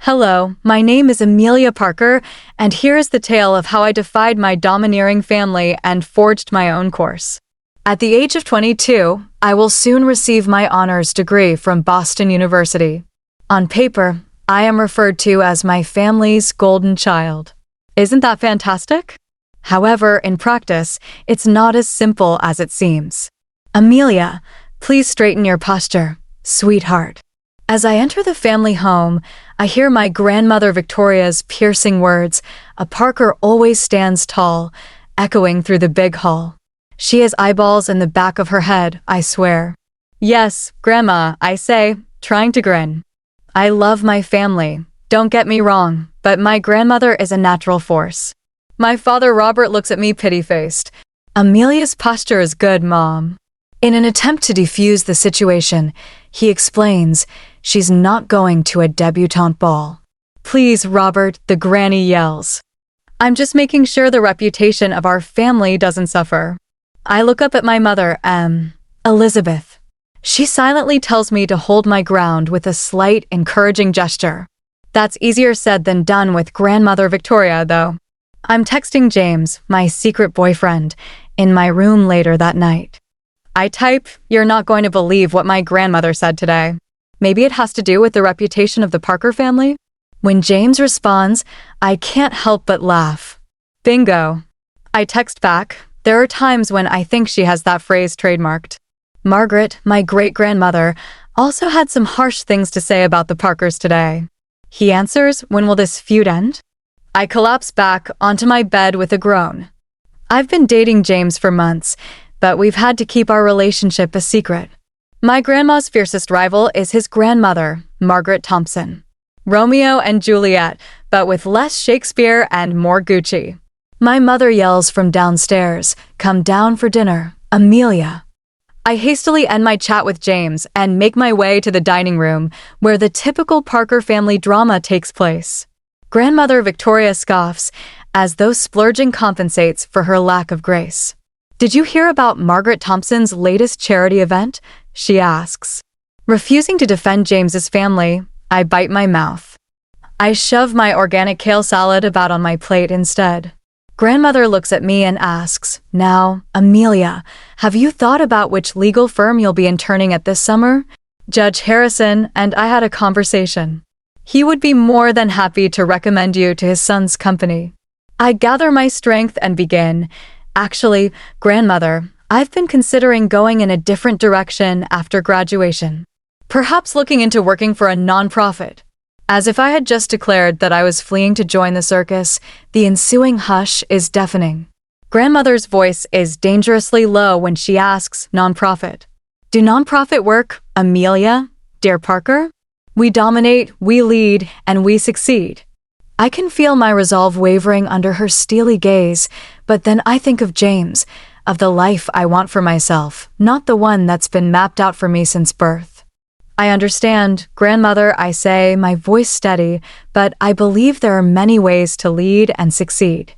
Hello, my name is Amelia Parker, and here is the tale of how I defied my domineering family and forged my own course. At the age of 22, I will soon receive my honors degree from Boston University. On paper, I am referred to as my family's golden child. Isn't that fantastic? However, in practice, it's not as simple as it seems. Amelia, please straighten your posture, sweetheart. As I enter the family home, I hear my grandmother Victoria's piercing words, "A Parker always stands tall," echoing through the big hall. She has eyeballs in the back of her head, I swear. Yes, Grandma, I say, trying to grin. I love my family, don't get me wrong, but my grandmother is a natural force. My father Robert looks at me pity-faced. Amelia's posture is good, Mom. In an attempt to defuse the situation, he explains she's not going to a debutante ball. Please, Robert, the granny yells. I'm just making sure the reputation of our family doesn't suffer. I look up at my mother, Elizabeth. She silently tells me to hold my ground with a slight, encouraging gesture. That's easier said than done with Grandmother Victoria, though. I'm texting James, my secret boyfriend, in my room later that night. I type, "You're not going to believe what my grandmother said today. Maybe it has to do with the reputation of the Parker family?" When James responds, I can't help but laugh. Bingo. I text back, "There are times when I think she has that phrase trademarked." Margaret, my great-grandmother, also had some harsh things to say about the Parkers today. He answers, "When will this feud end?" I collapse back onto my bed with a groan. I've been dating James for months, but we've had to keep our relationship a secret. My grandma's fiercest rival is his grandmother, Margaret Thompson. Romeo and Juliet, but with less Shakespeare and more Gucci. My mother yells from downstairs, "Come down for dinner, Amelia." I hastily end my chat with James and make my way to the dining room, where the typical Parker family drama takes place. Grandmother Victoria scoffs, as though splurging compensates for her lack of grace. "Did you hear about Margaret Thompson's latest charity event?" she asks. Refusing to defend James's family, I bite my mouth. I shove my organic kale salad about on my plate instead. Grandmother looks at me and asks, "Now, Amelia, have you thought about which legal firm you'll be interning at this summer?" Judge Harrison and I had a conversation. He would be more than happy to recommend you to his son's company. I gather my strength and begin. Actually, Grandmother, I've been considering going in a different direction after graduation. Perhaps looking into working for a nonprofit. As if I had just declared that I was fleeing to join the circus, the ensuing hush is deafening. Grandmother's voice is dangerously low when she asks, "Nonprofit. Do nonprofit work, Amelia, dear Parker? We dominate, we lead, and we succeed." I can feel my resolve wavering under her steely gaze, but then I think of James, of the life I want for myself, not the one that's been mapped out for me since birth. I understand, Grandmother, I say, my voice steady, but I believe there are many ways to lead and succeed.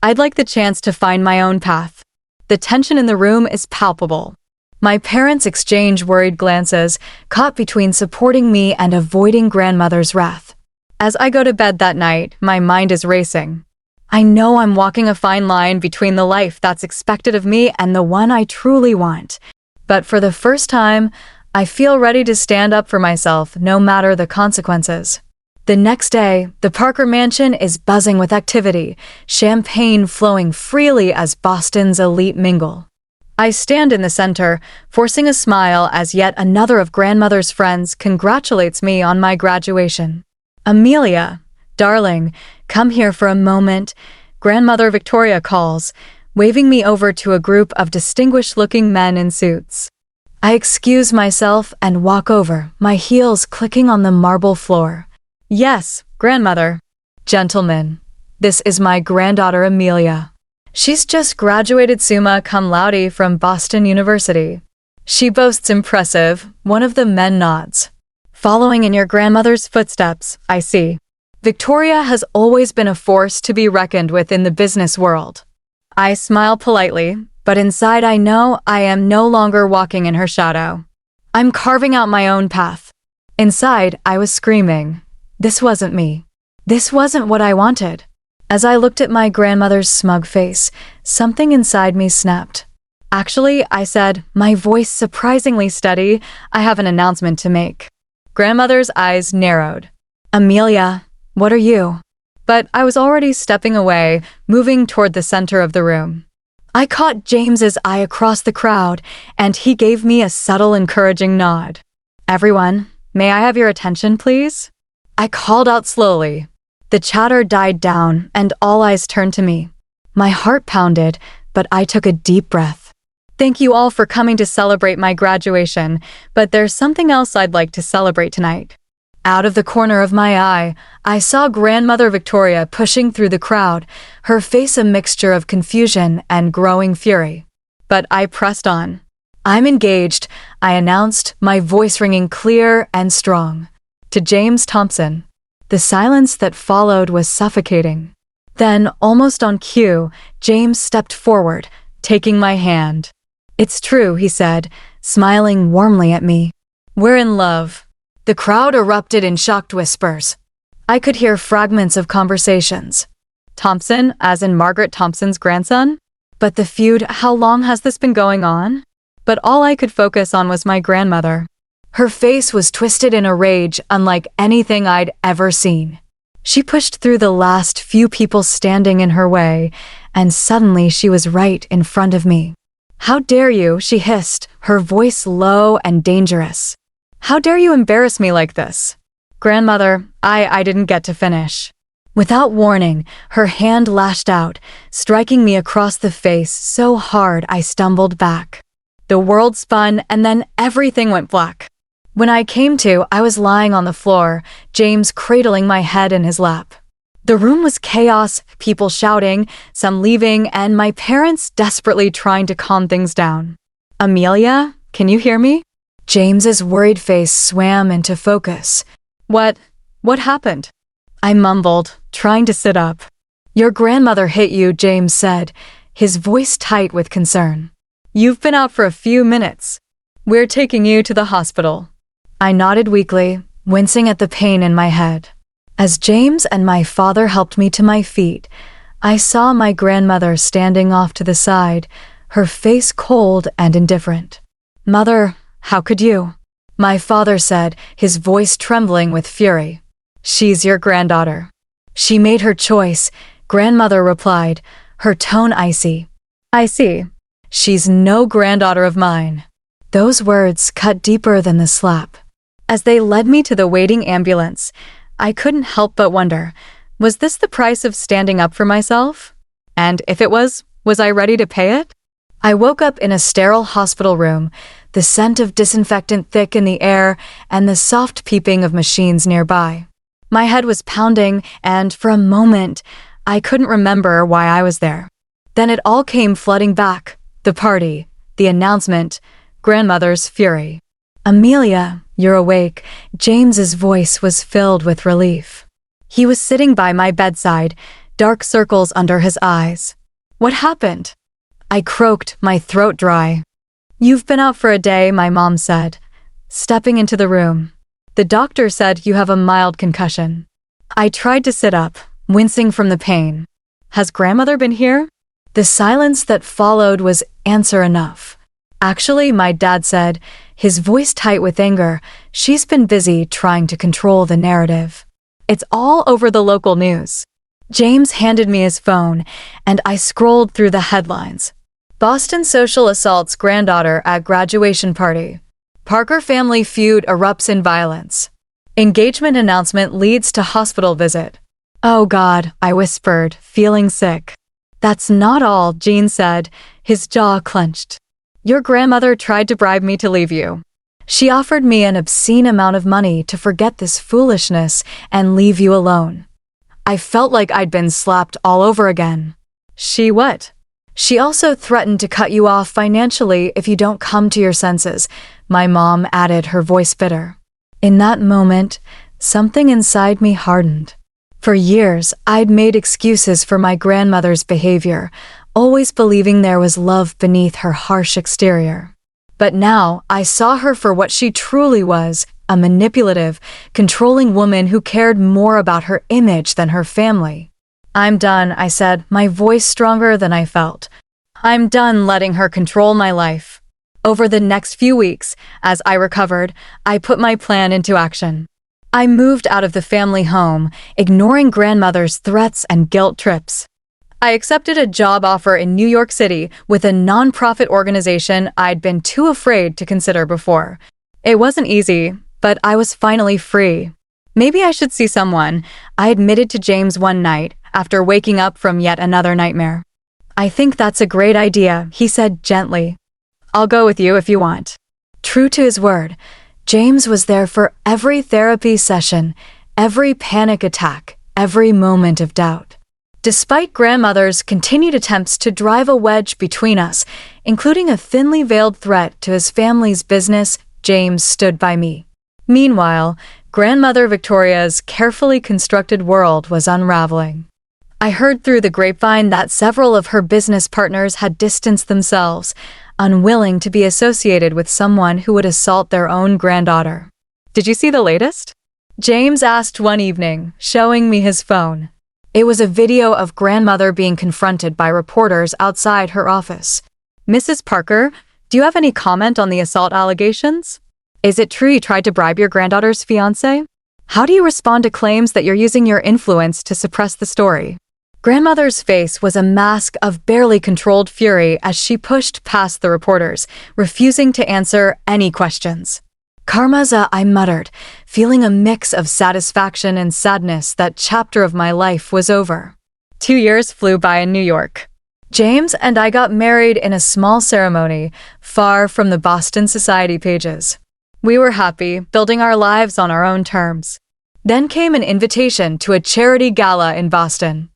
I'd like the chance to find my own path. The tension in the room is palpable. My parents exchange worried glances, caught between supporting me and avoiding Grandmother's wrath. As I go to bed that night, my mind is racing. I know I'm walking a fine line between the life that's expected of me and the one I truly want. But for the first time, I feel ready to stand up for myself, no matter the consequences. The next day, the Parker mansion is buzzing with activity, champagne flowing freely as Boston's elite mingle. I stand in the center, forcing a smile as yet another of Grandmother's friends congratulates me on my graduation. "Amelia, darling, come here for a moment," Grandmother Victoria calls, waving me over to a group of distinguished-looking men in suits. I excuse myself and walk over, my heels clicking on the marble floor. "Yes, Grandmother." "Gentlemen, this is my granddaughter Amelia. She's just graduated summa cum laude from Boston University. She boasts impressive," one of the men nods. "Following in your grandmother's footsteps, I see. Victoria has always been a force to be reckoned with in the business world." I smile politely, but inside I know I am no longer walking in her shadow. I'm carving out my own path. Inside, I was screaming, This wasn't me. This wasn't what I wanted. As I looked at my grandmother's smug face, something inside me snapped. Actually, I said, my voice surprisingly steady, I have an announcement to make. Grandmother's eyes narrowed. Amelia, what are you? But I was already stepping away, moving toward the center of the room. I caught James's eye across the crowd, and he gave me a subtle, encouraging nod. Everyone, may I have your attention, please? I called out slowly. The chatter died down, and all eyes turned to me. My heart pounded, but I took a deep breath. Thank you all for coming to celebrate my graduation, but there's something else I'd like to celebrate tonight. Out of the corner of my eye, I saw Grandmother Victoria pushing through the crowd, her face a mixture of confusion and growing fury. But I pressed on. I'm engaged, I announced, my voice ringing clear and strong. To James Thompson. The silence that followed was suffocating. Then, almost on cue, James stepped forward, taking my hand. It's true, he said, smiling warmly at me. We're in love. The crowd erupted in shocked whispers. I could hear fragments of conversations. Thompson, as in Margaret Thompson's grandson? But the feud, how long has this been going on? But all I could focus on was my grandmother. Her face was twisted in a rage unlike anything I'd ever seen. She pushed through the last few people standing in her way, and suddenly she was right in front of me. How dare you, she hissed, her voice low and dangerous. How dare you embarrass me like this? Grandmother, I didn't get to finish. Without warning, her hand lashed out, striking me across the face so hard I stumbled back. The world spun and then everything went black. When I came to, I was lying on the floor, James cradling my head in his lap. The room was chaos, people shouting, some leaving, and my parents desperately trying to calm things down. Amelia, can you hear me? James's worried face swam into focus. What happened? I mumbled, trying to sit up. Your grandmother hit you, James said, his voice tight with concern. You've been out for a few minutes. We're taking you to the hospital. I nodded weakly, wincing at the pain in my head. As James and my father helped me to my feet, I saw my grandmother standing off to the side, her face cold and indifferent. Mother, how could you? My father said, his voice trembling with fury. She's your granddaughter. She made her choice, grandmother replied, her tone icy. I see. She's no granddaughter of mine. Those words cut deeper than the slap. As they led me to the waiting ambulance, I couldn't help but wonder, was this the price of standing up for myself? And if it was I ready to pay it? I woke up in a sterile hospital room, the scent of disinfectant thick in the air and the soft peeping of machines nearby. My head was pounding, and for a moment, I couldn't remember why I was there. Then it all came flooding back, the party, the announcement, grandmother's fury. Amelia, you're awake. James's voice was filled with relief. He was sitting by my bedside, dark circles under his eyes. What happened? I croaked, my throat dry. You've been out for a day, my mom said, stepping into the room. The doctor said you have a mild concussion. I tried to sit up, wincing from the pain. Has grandmother been here? The silence that followed was answer enough. Actually, my dad said, his voice tight with anger, she's been busy trying to control the narrative. It's all over the local news. James handed me his phone, and I scrolled through the headlines. Boston social assaults granddaughter at graduation party. Parker family feud erupts in violence. Engagement announcement leads to hospital visit. Oh God, I whispered, feeling sick. That's not all, Gene said, his jaw clenched. Your grandmother tried to bribe me to leave you. She offered me an obscene amount of money to forget this foolishness and leave you alone. I felt like I'd been slapped all over again. She what? She also threatened to cut you off financially if you don't come to your senses, my mom added, her voice bitter. In that moment, something inside me hardened. For years, I'd made excuses for my grandmother's behavior, always believing there was love beneath her harsh exterior. But now, I saw her for what she truly was, a manipulative, controlling woman who cared more about her image than her family. "I'm done," I said, my voice stronger than I felt. "I'm done letting her control my life." Over the next few weeks, as I recovered, I put my plan into action. I moved out of the family home, ignoring grandmother's threats and guilt trips. I accepted a job offer in New York City with a nonprofit organization I'd been too afraid to consider before. It wasn't easy, but I was finally free. "Maybe I should see someone," I admitted to James one night after waking up from yet another nightmare. "I think that's a great idea," he said gently. "I'll go with you if you want." True to his word, James was there for every therapy session, every panic attack, every moment of doubt. Despite grandmother's continued attempts to drive a wedge between us, including a thinly veiled threat to his family's business, James stood by me. Meanwhile, grandmother Victoria's carefully constructed world was unraveling. I heard through the grapevine that several of her business partners had distanced themselves, unwilling to be associated with someone who would assault their own granddaughter. "Did you see the latest?" James asked one evening, showing me his phone. It was a video of grandmother being confronted by reporters outside her office. "Mrs. Parker, do you have any comment on the assault allegations? Is it true you tried to bribe your granddaughter's fiancé? How do you respond to claims that you're using your influence to suppress the story?" Grandmother's face was a mask of barely controlled fury as she pushed past the reporters, refusing to answer any questions. "Karmaza," I muttered, feeling a mix of satisfaction and sadness that chapter of my life was over. 2 years flew by in New York. James and I got married in a small ceremony, far from the Boston society pages. We were happy, building our lives on our own terms. Then came an invitation to a charity gala in Boston.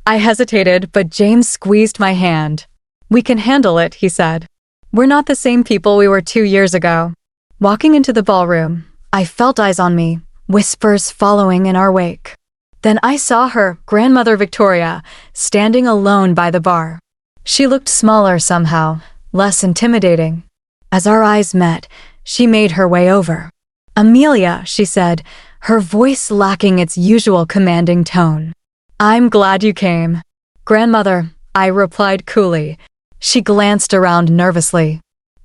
I hesitated, but James squeezed my hand. "We can handle it," he said. "We're not the same people we were 2 years ago." Walking into the ballroom, I felt eyes on me, whispers following in our wake. Then I saw her, grandmother Victoria, standing alone by the bar. She looked smaller somehow, less intimidating. As our eyes met, she made her way over. "Amelia," she said, her voice lacking its usual commanding tone. "I'm glad you came." "Grandmother," I replied coolly. She glanced around nervously.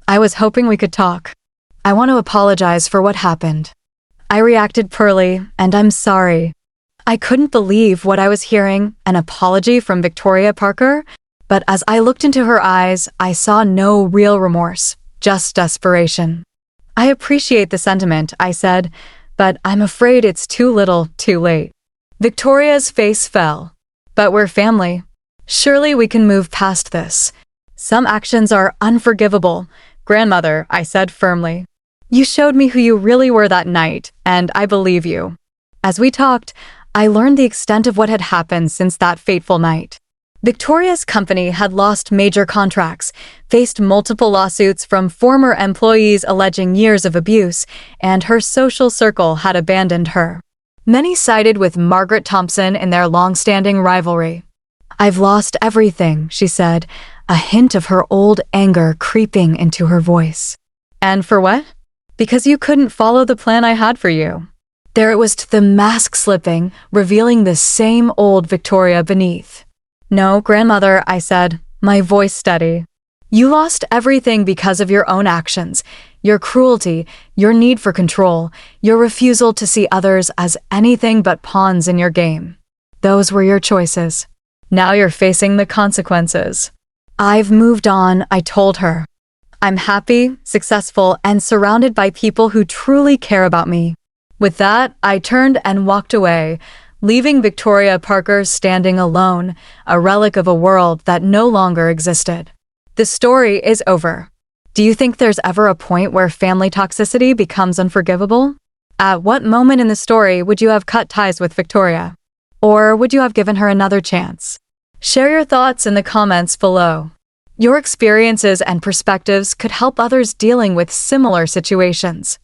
"I was hoping we could talk. I want to apologize for what happened." I reacted poorly, and "I'm sorry." I couldn't believe what I was hearing, an apology from Victoria Parker, but as I looked into her eyes, I saw no real remorse, just desperation. "I appreciate the sentiment," I said, "but I'm afraid it's too little, too late." Victoria's face fell. "But we're family. Surely we can move past this. Some actions are unforgivable." "Grandmother," I said firmly. "You showed me who you really were that night, and I believe you." As we talked, I learned the extent of what had happened since that fateful night. Victoria's company had lost major contracts, faced multiple lawsuits from former employees alleging years of abuse, and her social circle had abandoned her. Many sided with Margaret Thompson in their long-standing rivalry. "I've lost everything," she said, a hint of her old anger creeping into her voice. "And for what?" "Because you couldn't follow the plan I had for you." There it was, to the mask slipping, revealing the same old Victoria beneath. "No, grandmother," I said, my voice steady. "You lost everything because of your own actions, your cruelty, your need for control, your refusal to see others as anything but pawns in your game. Those were your choices. Now you're facing the consequences." "I've moved on," I told her. "I'm happy, successful, and surrounded by people who truly care about me." With that, I turned and walked away, leaving Victoria Parker standing alone, a relic of a world that no longer existed. The story is over. Do you think there's ever a point where family toxicity becomes unforgivable? At what moment in the story would you have cut ties with Victoria? Or would you have given her another chance? Share your thoughts in the comments below. Your experiences and perspectives could help others dealing with similar situations.